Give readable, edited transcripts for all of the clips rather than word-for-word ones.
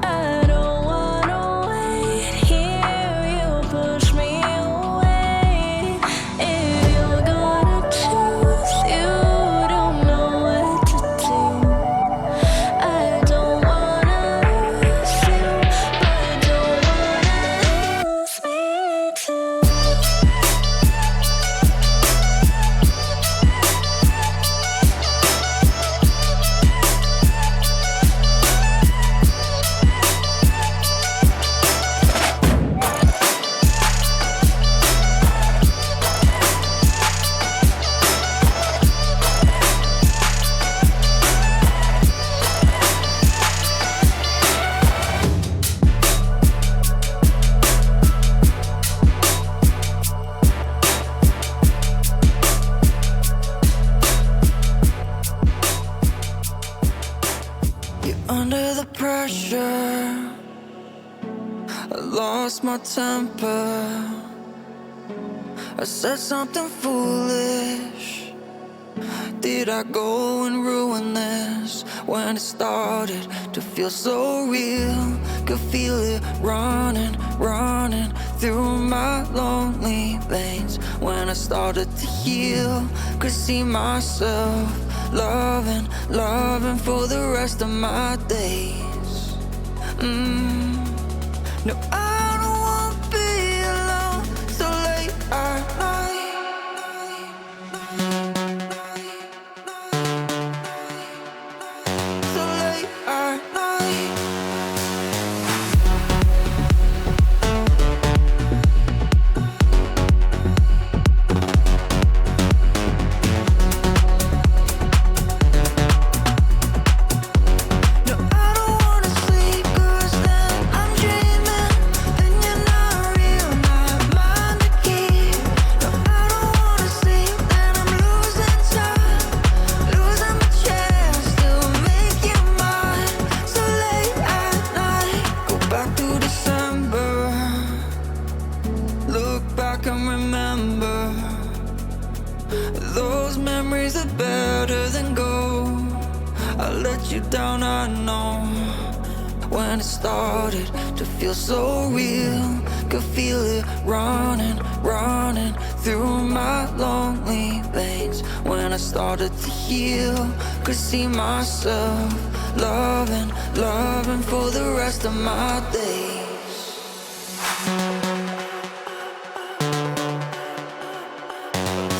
I don't I lost my temper. I said something foolish. Did I go and ruin this? When it started to feel so real, could feel it running, running through my lonely veins. When I started to heal, could see myself loving, loving for the rest of my days. No, I don't wanna be alone so late at night. So late at night. No, I don't wanna sleep 'cause then I'm dreaming, and you're not real, not mine to keep. No, I don't wanna sleep, then I'm losing time, losing my chance to make you mine. So late at night, go back to December, look back and remember. Those memories are better than gold. I let you down, I know. When it started to feel so real, could feel it running, running through my lonely veins. When I started to heal, could see myself loving, loving for the rest of my days.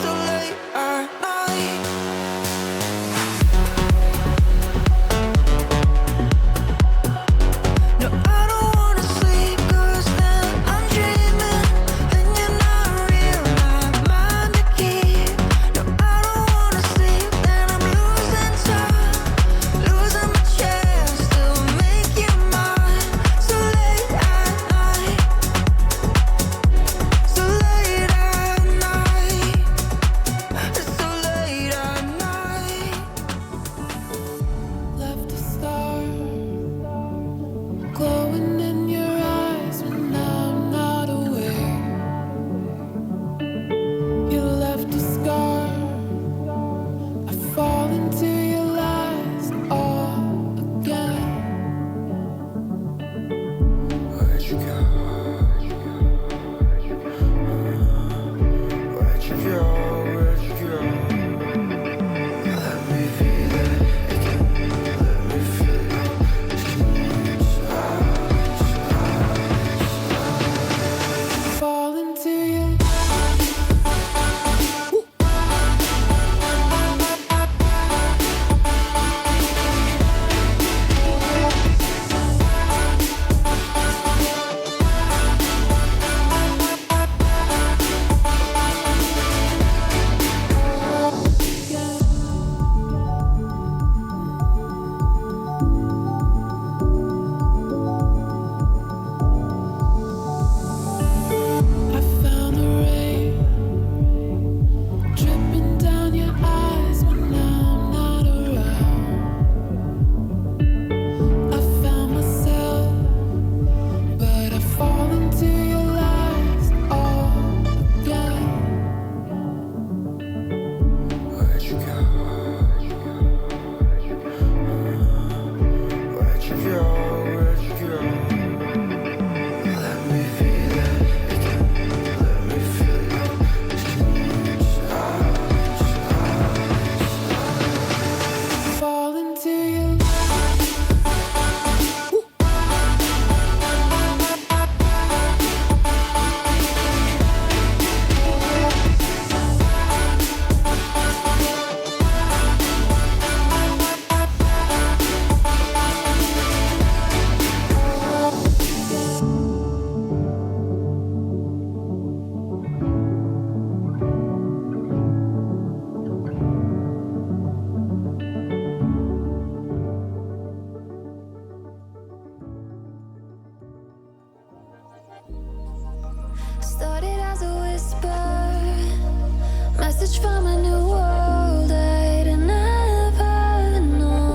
So late at night. No, I don't wanna sleep 'cause then I'm dreaming, and you're not real, not mine to keep. No, I don't wanna sleep, then I'm losing time, losing my chance to make you mine. So late at night. So late at night. It's so late at night. Left a star glowing in your eyes when I'm not aware. You left a scar. I fall into your lies all again. Where'd you go? Where'd you go? Where'd you go? Let me feel it again. Let me feel it. Fall into your I found the rain dripping down your eyes when I'm not around. I found myself, but I fall into your lies all again. Where'd you go? Where'd you go? Where'd you go? Let me feel it again. Let me feel it. Fall into your started as a whisper, message from a new world I'd never known.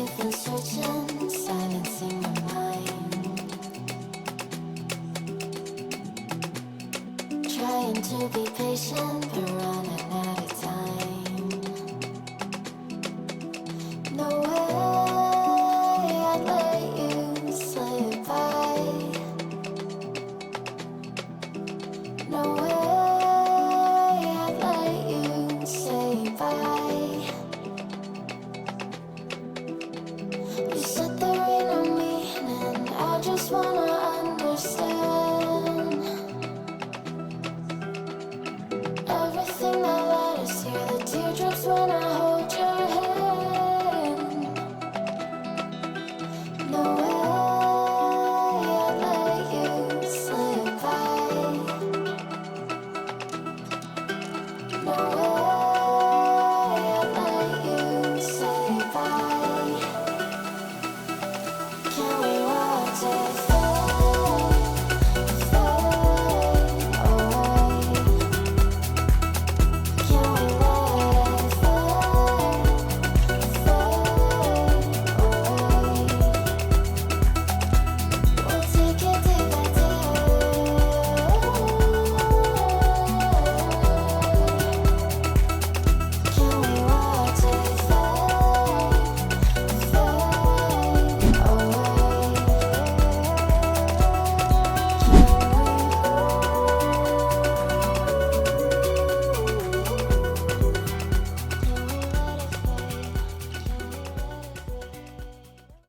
you've been searching, silencing your mind, trying to be patient but running out of time. No